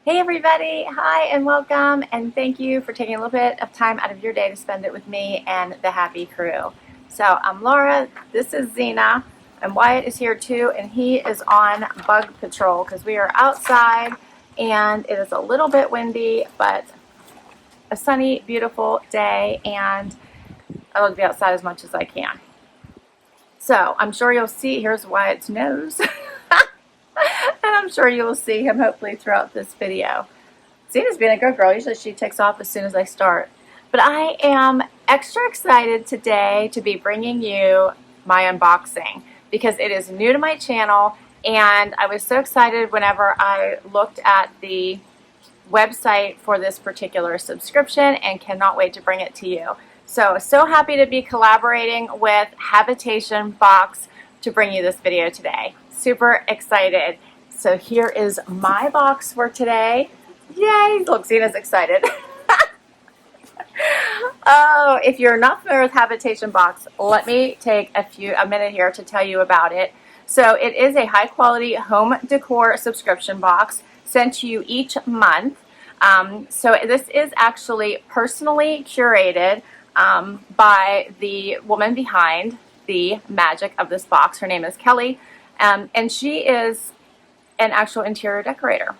Hey everybody, hi and welcome, and thank you for taking a little bit of time out of your day to spend it with me and the happy crew. So I'm Laura, this is Zena, and Wyatt is here too, and he is on bug patrol because we are outside and it is a little bit windy, but a sunny, beautiful day, and I love to be outside as much as I can. So I'm sure you'll see, here's Wyatt's nose, and I'm sure you will see him hopefully throughout this video. Zena's being a good girl. Usually she takes off as soon as I start. But I am extra excited today to be bringing you my unboxing because it is new to my channel, and I was so excited whenever I looked at the website for this particular subscription and cannot wait to bring it to you. So happy to be collaborating with Habitation Box to bring you this video today. Super excited. So here is my box for today. Yay! Look, Zena's excited. Oh, if you're not familiar with Habitation Box, let me take a minute here to tell you about it. So it is a high quality home decor subscription box sent to you each month. So this is actually personally curated by the woman behind the magic of this box. Her name is Kelly, and she is an actual interior decorator.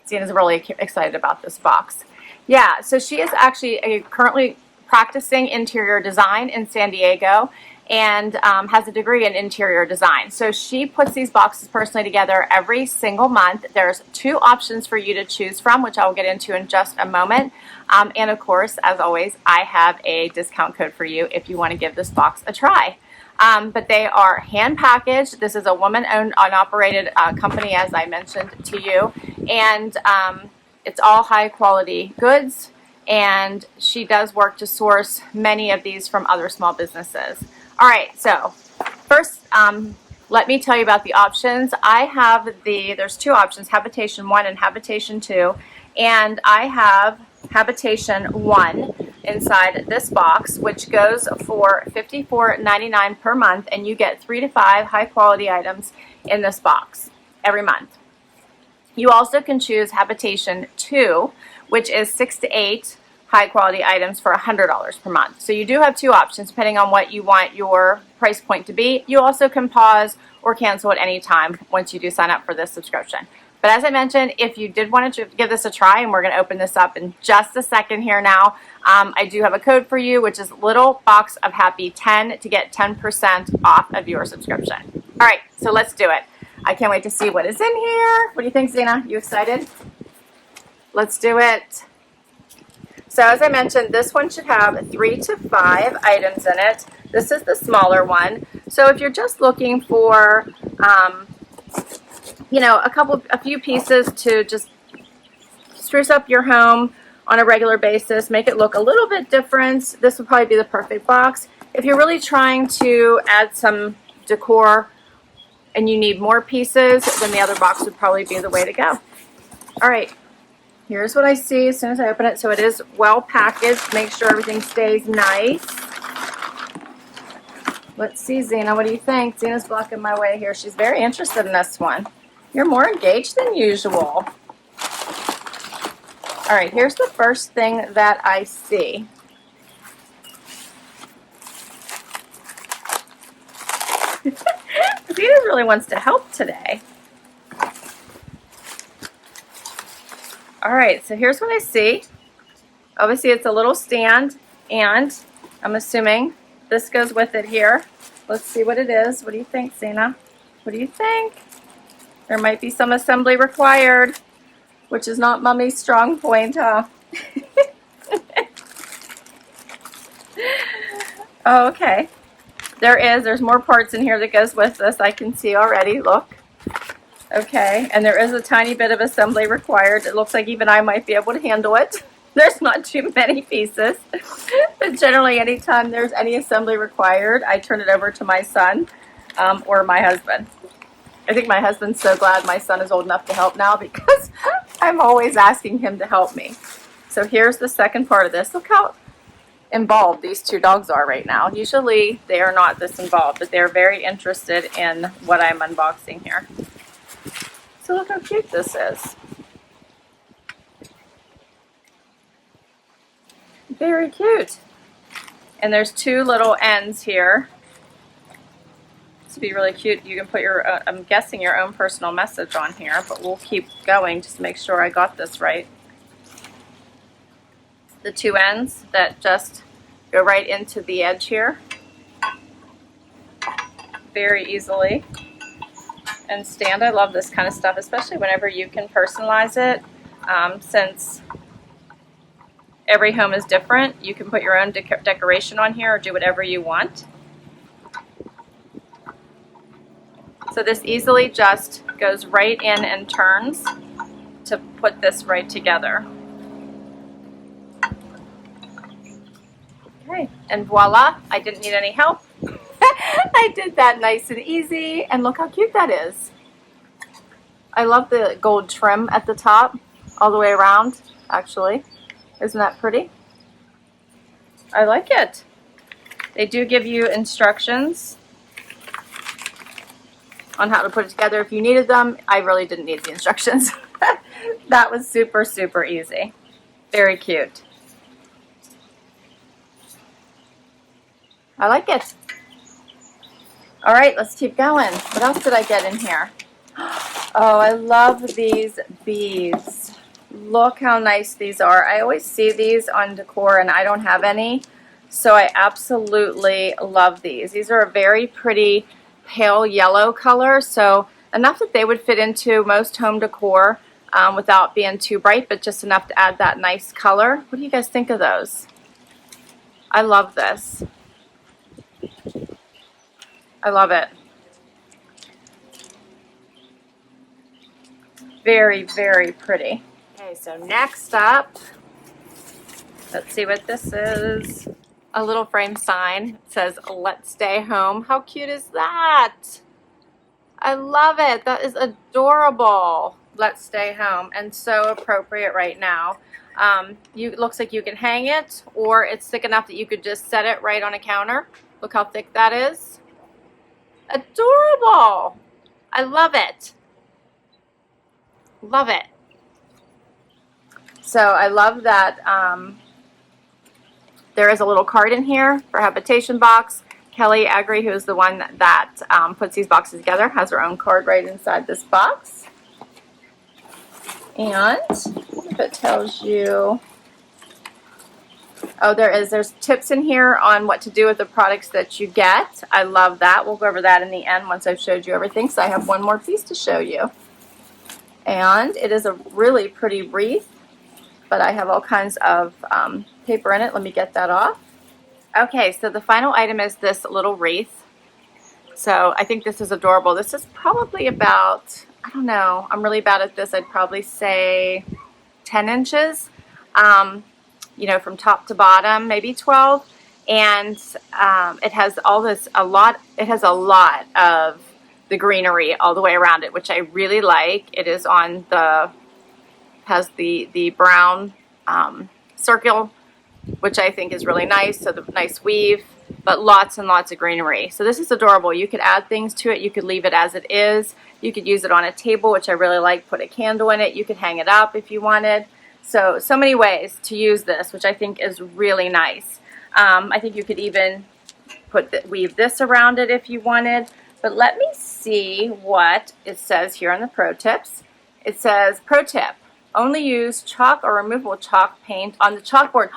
Zena's really excited about this box. Yeah, so she is actually currently practicing interior design in San Diego and has a degree in interior design. So she puts these boxes personally together every single month. There's 2 options for you to choose from, which I will get into in just a moment. And of course, as always, I have a discount code for you if you want to give this box a try. But they are hand packaged. This is a woman-owned and operated company, as I mentioned to you, and it's all high quality goods, and she does work to source many of these from other small businesses. All right, so first let me tell you about the options. I have there's 2 options, Habitation I and Habitation II, and I have Habitation I inside this box, which goes for $54.99 per month, and you get 3 to 5 high quality items in this box every month. You also can choose Habitation II, which is 6 to 8 high quality items for $100 per month. So you do have 2 options depending on what you want your price point to be. You also can pause or cancel at any time once you do sign up for this subscription. But as I mentioned, if you did want to give this a try, and we're going to open this up in just a second here now, I do have a code for you, which is Little Box of Happy 10 to get 10% off of your subscription. All right, so let's do it. I can't wait to see what is in here. What do you think, Zena? You excited? Let's do it. So as I mentioned, this one should have 3 to 5 items in it. This is the smaller one. So if you're just looking for you know, a few pieces to just spruce up your home on a regular basis, make it look a little bit different, this would probably be the perfect box. If you're really trying to add some decor and you need more pieces, then the other box would probably be the way to go. All right, here's what I see as soon as I open it. So it is well packaged. Make sure everything stays nice. Let's see, Zena, what do you think? Zena's blocking my way here. She's very interested in this one. You're more engaged than usual. All right, here's the first thing that I see. Zena really wants to help today. All right, so here's what I see. Obviously, it's a little stand, and I'm assuming this goes with it here. Let's see what it is. What do you think, Zena? What do you think? There might be some assembly required, which is not Mommy's strong point, huh? Oh, okay. There's more parts in here that goes with this. I can see already, look. Okay, and there is a tiny bit of assembly required. It looks like even I might be able to handle it. There's not too many pieces. But generally, anytime there's any assembly required, I turn it over to my son or my husband. I think my husband's so glad my son is old enough to help now because I'm always asking him to help me. So here's the second part of this. Look how involved these 2 dogs are right now. Usually they are not this involved, but they're very interested in what I'm unboxing here. So look how cute this is. Very cute. And there's two little ends here. This would be really cute. You can put your, I'm guessing, your own personal message on here, but we'll keep going just to make sure I got this right. The two ends that just go right into the edge here very easily and stand. I love this kind of stuff, especially whenever you can personalize it. Since every home is different, you can put your own decoration on here or do whatever you want. So this easily just goes right in and turns to put this right together. Okay, and voila, I didn't need any help. I did that nice and easy, and look how cute that is. I love the gold trim at the top, all the way around, actually. Isn't that pretty? I like it. They do give you instructions on how to put it together if you needed them. I really didn't need the instructions. That was super, super easy. Very cute. I like it. All right, let's keep going. What else did I get in here? Oh, I love these beads. Look how nice these are. I always see these on Decor and I don't have any, so I absolutely love these. These are a very pretty pale yellow color, so enough that they would fit into most home decor without being too bright, but just enough to add that nice color. What do you guys think of those? I love this. I love it. Very, very pretty. Okay, so next up, let's see what this is. A little frame sign. It says, "Let's stay home." How cute is that? I love it. That is adorable. Let's stay home, and so appropriate right now. It looks like you can hang it, or it's thick enough that you could just set it right on a counter. Look how thick that is. Adorable. I love it. Love it. So I love that there is a little card in here for Habitation box. Kelly Agri, who is the one that puts these boxes together, has her own card right inside this box. And if it tells you, oh, there's tips in here on what to do with the products that you get. I love that. We'll go over that in the end once I've showed you everything, so I have one more piece to show you. And it is a really pretty wreath, but I have all kinds of paper in it. Let me get that off. Okay, so the final item is this little wreath. So I think this is adorable. This is probably about, I don't know, I'm really bad at this. I'd probably say 10 inches, you know, from top to bottom, maybe 12. And it has it has a lot of the greenery all the way around it, which I really like. It is on has the brown circle, which I think is really nice, so the nice weave, but lots and lots of greenery. So this is adorable. You could add things to it. You could leave it as it is. You could use it on a table, which I really like, put a candle in it. You could hang it up if you wanted. So many ways to use this, which I think is really nice. I think you could even weave this around it if you wanted. But let me see what it says here on the pro tips. It says, pro tip, only use chalk or removable chalk paint on the chalkboard.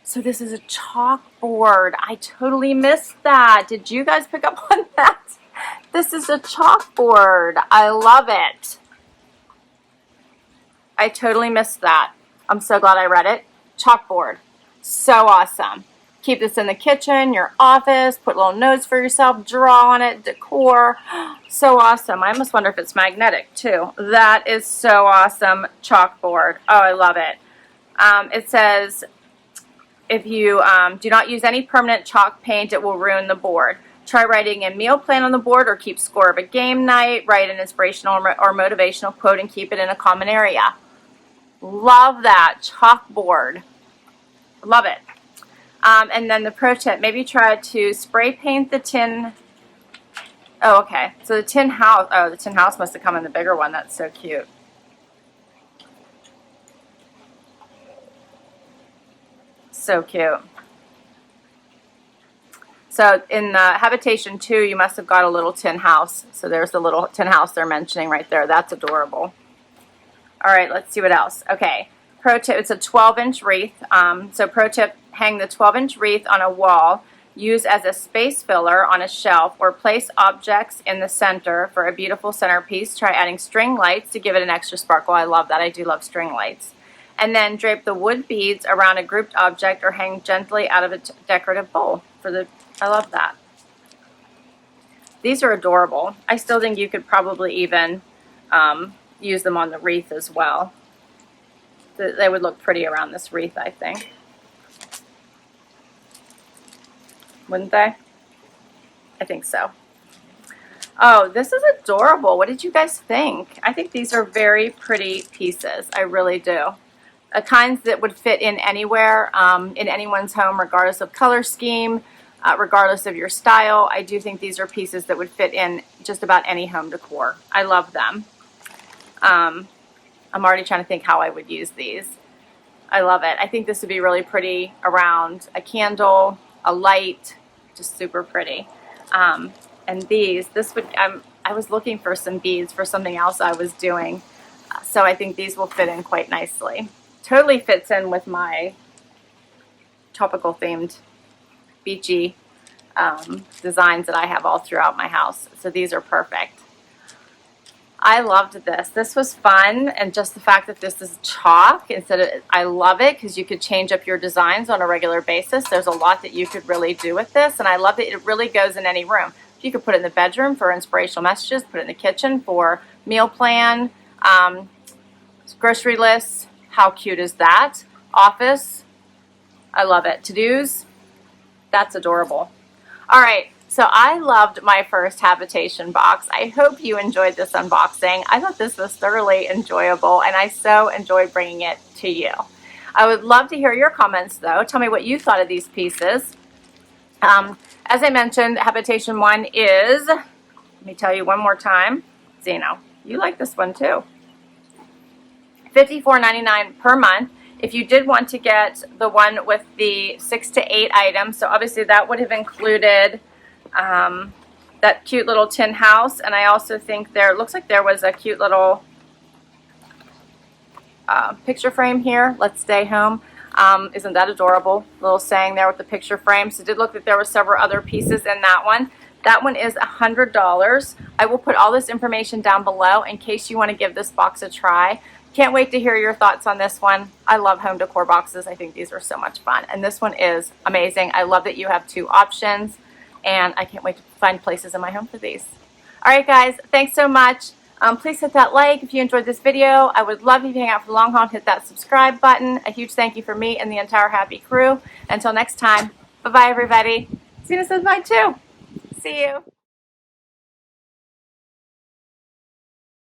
So this is a chalkboard. I totally missed that. Did you guys pick up on that? This is a chalkboard. I love it. I totally missed that. I'm so glad I read it. Chalkboard. So awesome. Keep this in the kitchen, your office, put little notes for yourself, draw on it, decor. So awesome. I almost wonder if it's magnetic too. That is so awesome. Chalkboard. Oh, I love it. It says, if you do not use any permanent chalk paint, it will ruin the board. Try writing a meal plan on the board or keep score of a game night. Write an inspirational or motivational quote and keep it in a common area. Love that. Chalkboard. Love it. And then the pro tip, maybe try to spray paint the tin. Oh, okay. So the tin house, the tin house must have come in the bigger one. That's so cute. So cute. So in the Habitation II, you must have got a little tin house. So there's the little tin house they're mentioning right there. That's adorable. All right, let's see what else. Okay, pro tip, it's a 12-inch wreath. So pro tip, hang the 12-inch wreath on a wall. Use as a space filler on a shelf or place objects in the center for a beautiful centerpiece. Try adding string lights to give it an extra sparkle. I love that. I do love string lights. And then drape the wood beads around a grouped object or hang gently out of a decorative bowl. I love that. These are adorable. I still think you could probably even use them on the wreath as well. They would look pretty around this wreath, I think. Wouldn't they? I think so. Oh, this is adorable. What did you guys think? I think these are very pretty pieces. I really do. Kinds that would fit in anywhere, in anyone's home, regardless of color scheme, regardless of your style. I do think these are pieces that would fit in just about any home decor. I love them. I'm already trying to think how I would use these. I love it. I think this would be really pretty around a candle, a light, just super pretty. And I was looking for some beads for something else I was doing. So I think these will fit in quite nicely. Totally fits in with my tropical themed beachy designs that I have all throughout my house. So these are perfect. I loved this. This was fun, and just the fact that this is chalk I love it because you could change up your designs on a regular basis. There's a lot that you could really do with this, and I love that it really goes in any room. You could put it in the bedroom for inspirational messages, put it in the kitchen for meal plan, grocery lists. How cute is that? Office. I love it. To-dos. That's adorable. All right. So I loved my first Habitation box. I hope you enjoyed this unboxing. I thought this was thoroughly enjoyable, and I so enjoyed bringing it to you. I would love to hear your comments, though. Tell me what you thought of these pieces. As I mentioned, Habitation I is, let me tell you one more time, Zeno, you like this one too. $54.99 per month. If you did want to get the one with the 6 to 8 items, so obviously that would have included that cute little tin house, and I also think looks like there was a cute little picture frame here. Let's stay home. Isn't that adorable? Little saying there with the picture frame. So it did look like there were several other pieces in that one. That one is $100. I will put all this information down below in case you want to give this box a try. Can't wait to hear your thoughts on this one. I love home decor boxes. I think these are so much fun. And this one is amazing. I love that you have 2 options. And I can't wait to find places in my home for these. All right, guys. Thanks so much. Please hit that like if you enjoyed this video. I would love if you hang out for the long haul and hit that subscribe button. A huge thank you for me and the entire Happy crew. Until next time, bye-bye, everybody. Zena says bye, too. See you.